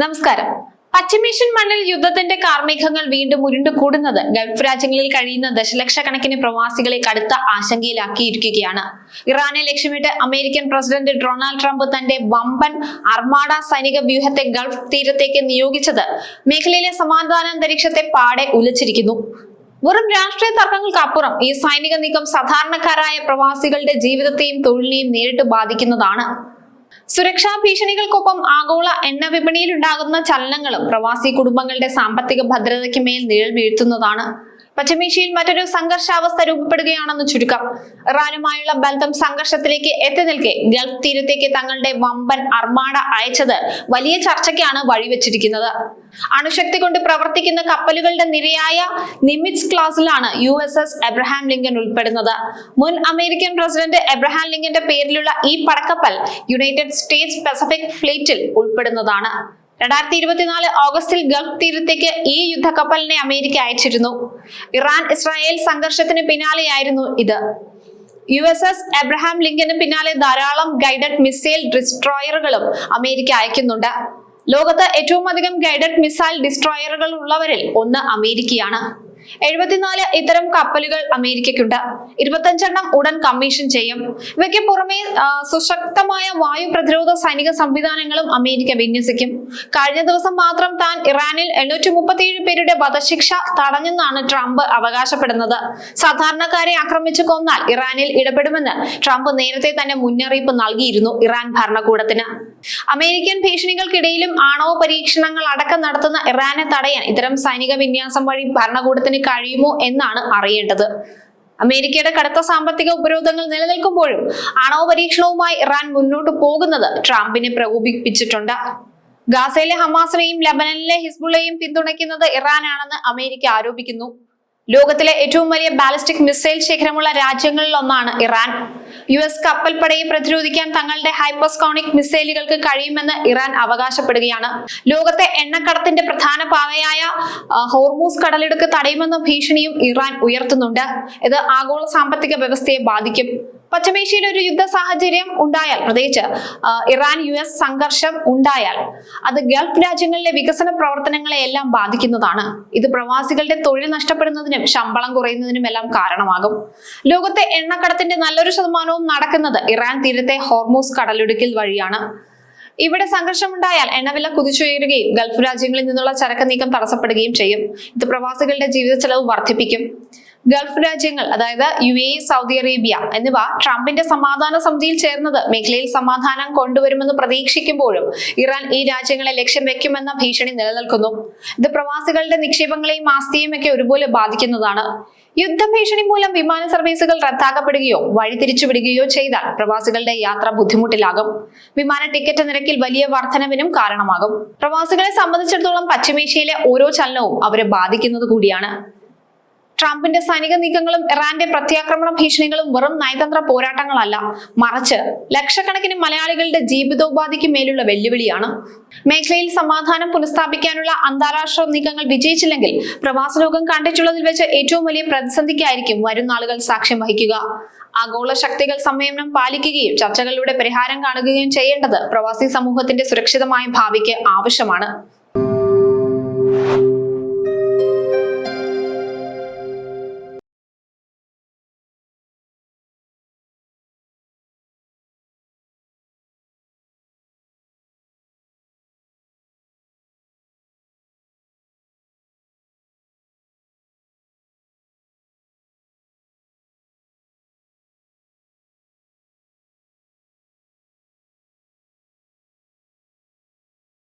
നമസ്കാരം. പശ്ചിമേഷ്യൻ മണ്ണിൽ യുദ്ധത്തിന്റെ കാർമേഘങ്ങൾ വീണ്ടും ഉരുണ്ടുകൂടുന്നത് ഗൾഫ് രാജ്യങ്ങളിൽ കഴിയുന്ന ദശലക്ഷക്കണക്കിന് പ്രവാസികളെ കടുത്ത ആശങ്കയിലാക്കിയിരിക്കുകയാണ്. ഇറാനെ ലക്ഷ്യമിട്ട് അമേരിക്കൻ പ്രസിഡന്റ് ഡൊണാൾഡ് ട്രംപ് തന്റെ വമ്പൻ അർമാഡ സൈനിക വ്യൂഹത്തെ ഗൾഫ് തീരത്തേക്ക് നിയോഗിച്ചത് മേഖലയിലെ സമാധാനാന്തരീക്ഷത്തെ പാടെ ഉലച്ചിരിക്കുന്നു. വെറും രാഷ്ട്രീയ തർക്കങ്ങൾക്കപ്പുറം ഈ സൈനിക നീക്കം സാധാരണക്കാരായ പ്രവാസികളുടെ ജീവിതത്തെയും തൊഴിലിനെയും നേരിട്ട് ബാധിക്കുന്നതാണ്. സുരക്ഷാ ഭീഷണികൾക്കൊപ്പം ആഗോള എണ്ണ വിപണിയിൽ ഉണ്ടാകുന്ന ചലനങ്ങളും പ്രവാസി കുടുംബങ്ങളുടെ സാമ്പത്തിക ഭദ്രതയ്ക്ക് മേൽ നിഴൽ വീഴ്ത്തുന്നതാണ്. പശ്ചിമേഷ്യയിൽ മറ്റൊരു സംഘർഷാവസ്ഥ രൂപപ്പെടുകയാണെന്ന് ചുരുക്കം. ഇറാനുമായുള്ള ബന്ധം സംഘർഷത്തിലേക്ക് എത്തി നിൽക്കെ ഗൾഫ് തീരത്തേക്ക് തങ്ങളുടെ വമ്പൻ അർമാഡ അയച്ചത് വലിയ ചർച്ചയ്ക്കാണ് വഴിവെച്ചിരിക്കുന്നത്. അണുശക്തി കൊണ്ട് പ്രവർത്തിക്കുന്ന കപ്പലുകളുടെ നിരയായ നിമിറ്റ്സ് ക്ലാസിലാണ് USS എബ്രഹാം ലിങ്കൺ ഉൾപ്പെടുന്നത്. മുൻ അമേരിക്കൻ പ്രസിഡന്റ് എബ്രഹാം ലിങ്കന്റെ പേരിലുള്ള ഈ പടക്കപ്പൽ യുണൈറ്റഡ് സ്റ്റേറ്റ്സ് പസഫിക് ഫ്ലീറ്റിൽ ഉൾപ്പെടുന്നതാണ്. 2024 ഓഗസ്റ്റിൽ ഗൾഫ് തീരത്തേക്ക് ഈ യുദ്ധക്കപ്പലിനെ അമേരിക്ക അയച്ചിരുന്നു. ഇറാൻ ഇസ്രായേൽ സംഘർഷത്തിന് പിന്നാലെയായിരുന്നു ഇത്. USS എബ്രഹാം ലിങ്കന് പിന്നാലെ ധാരാളം ഗൈഡഡ് മിസൈൽ ഡിസ്ട്രോയറുകളും അമേരിക്ക അയക്കുന്നുണ്ട്. ലോകത്ത് ഏറ്റവും അധികം ഗൈഡഡ് മിസൈൽ ഡിസ്ട്രോയറുകൾ ഉള്ളവരിൽ ഒന്ന് അമേരിക്കയാണ്. 74 ഇത്തരം കപ്പലുകൾ അമേരിക്കയ്ക്കുണ്ട്. 25 ഉടൻ കമ്മീഷൻ ചെയ്യും. ഇവയ്ക്ക് പുറമെ സുശക്തമായ വായു പ്രതിരോധ സൈനിക സംവിധാനങ്ങളും അമേരിക്ക വിന്യസിക്കും. കഴിഞ്ഞ ദിവസം മാത്രം താൻ ഇറാനിൽ 837 പേരുടെ വധശിക്ഷ തടഞ്ഞെന്നാണ് ട്രംപ് അവകാശപ്പെടുന്നത്. സാധാരണക്കാരെ ആക്രമിച്ചു കൊന്നാൽ ഇറാനിൽ ഇടപെടുമെന്ന് ട്രംപ് നേരത്തെ തന്നെ മുന്നറിയിപ്പ് നൽകിയിരുന്നു ഇറാൻ ഭരണകൂടത്തിന്. അമേരിക്കൻ ഭീഷണികൾക്കിടയിലും ആണവ പരീക്ഷണങ്ങൾ അടക്കം നടത്തുന്ന ഇറാനെ തടയാൻ ഇത്തരം സൈനിക വിന്യാസം വഴി ഭരണകൂടത്തിന് കഴിയുമോ എന്നാണ് അറിയേണ്ടത്. അമേരിക്കയുടെ കടുത്ത സാമ്പത്തിക ഉപരോധങ്ങൾ നിലനിൽക്കുമ്പോഴും ആണവ പരീക്ഷണവുമായി ഇറാൻ മുന്നോട്ട് പോകുന്നത് ട്രംപിനെ പ്രകോപിപ്പിച്ചിട്ടുണ്ട്. ഗാസയിലെ ഹമാസിനെയും ലബനനിലെ ഹിസ്ബുള്ളയെയും പിന്തുണയ്ക്കുന്നത് ഇറാനാണെന്ന് അമേരിക്ക ആരോപിക്കുന്നു. ലോകത്തിലെ ഏറ്റവും വലിയ ബാലിസ്റ്റിക് മിസൈൽ ശേഖരമുള്ള രാജ്യങ്ങളിൽ ഒന്നാണ് ഇറാൻ. US കപ്പൽപ്പടയെ പ്രതിരോധിക്കാൻ തങ്ങളുടെ ഹൈപ്പർസോണിക് മിസൈലുകൾക്ക് കഴിയുമെന്ന് ഇറാൻ അവകാശപ്പെടുകയാണ്. ലോകത്തെ എണ്ണക്കടത്തിന്റെ പ്രധാന പാതയായ ഹോർമൂസ് കടലിടുക്ക് തടയുമെന്ന ഭീഷണിയും ഇറാൻ ഉയർത്തുന്നുണ്ട്. ഇത് ആഗോള സാമ്പത്തിക വ്യവസ്ഥയെ ബാധിക്കും. പശ്ചിമേഷ്യയിൽ ഒരു യുദ്ധ സാഹചര്യം ഉണ്ടായാൽ, പ്രത്യേകിച്ച് ഇറാൻ US സംഘർഷം ഉണ്ടായാൽ, അത് ഗൾഫ് രാജ്യങ്ങളിലെ വികസന പ്രവർത്തനങ്ങളെ എല്ലാം ബാധിക്കുന്നതാണ്. ഇത് പ്രവാസികളുടെ തൊഴിൽ നഷ്ടപ്പെടുന്നതിനും ശമ്പളം കുറയുന്നതിനും എല്ലാം കാരണമാകും. ലോകത്തെ എണ്ണക്കടത്തിന്റെ നല്ലൊരു ശതമാനവും നടക്കുന്നത് ഇറാൻ തീരത്തെ ഹോർമൂസ് കടലിടുക്കിൽ വഴിയാണ്. ഇവിടെ സംഘർഷമുണ്ടായാൽ എണ്ണവില കുതിച്ചുയരുകയും ഗൾഫ് രാജ്യങ്ങളിൽ നിന്നുള്ള ചരക്ക് നീക്കം തടസ്സപ്പെടുകയും ചെയ്യും. ഇത് പ്രവാസികളുടെ ജീവിത ചെലവ് വർദ്ധിപ്പിക്കും. ഗൾഫ് രാജ്യങ്ങൾ, അതായത് UAE, സൗദി അറേബ്യ എന്നിവ ട്രംപിന്റെ സമാധാന സമിതിയിൽ ചേർന്നത് മേഖലയിൽ സമാധാനം കൊണ്ടുവരുമെന്ന് പ്രതീക്ഷിക്കുമ്പോഴും ഇറാൻ ഈ രാജ്യങ്ങളെ ലക്ഷ്യം വെക്കുമെന്ന ഭീഷണി നിലനിൽക്കുന്നു. ഇത് പ്രവാസികളുടെ നിക്ഷേപങ്ങളെയും ആസ്തിയെയും ഒക്കെ ഒരുപോലെ ബാധിക്കുന്നതാണ്. യുദ്ധഭീഷണി മൂലം വിമാന സർവീസുകൾ റദ്ദാക്കപ്പെടുകയോ വഴിതിരിച്ചുവിടുകയോ ചെയ്താൽ പ്രവാസികളുടെ യാത്ര ബുദ്ധിമുട്ടിലാകും. വിമാന ടിക്കറ്റ് നിരക്കിൽ വലിയ വർധനവിനും കാരണമാകും. പ്രവാസികളെ സംബന്ധിച്ചിടത്തോളം പശ്ചിമേഷ്യയിലെ ഓരോ ചലനവും അവരെ ബാധിക്കുന്നത് കൂടിയാണ്. ട്രംപിന്റെ സൈനിക നീക്കങ്ങളും ഇറാന്റെ പ്രത്യാക്രമണ ഭീഷണികളും വെറും നയതന്ത്ര പോരാട്ടങ്ങളല്ല, മറിച്ച് ലക്ഷക്കണക്കിന് മലയാളികളുടെ ജീവിതോപാധിക്ക് മേലുള്ള വെല്ലുവിളിയാണ്. മേഖലയിൽ സമാധാനം പുനഃസ്ഥാപിക്കാനുള്ള അന്താരാഷ്ട്ര നീക്കങ്ങൾ വിജയിച്ചില്ലെങ്കിൽ പ്രവാസ ലോകം കണ്ടിട്ടുള്ളതിൽ വെച്ച് ഏറ്റവും വലിയ പ്രതിസന്ധിക്കായിരിക്കും വരും നാളുകൾ സാക്ഷ്യം വഹിക്കുക. ആഗോള ശക്തികൾ സംയമനം പാലിക്കുകയും ചർച്ചകളിലൂടെ പരിഹാരം കാണുകയും ചെയ്യേണ്ടത് പ്രവാസി സമൂഹത്തിന്റെ സുരക്ഷിതമായ ഭാവിക്ക് ആവശ്യമാണ്.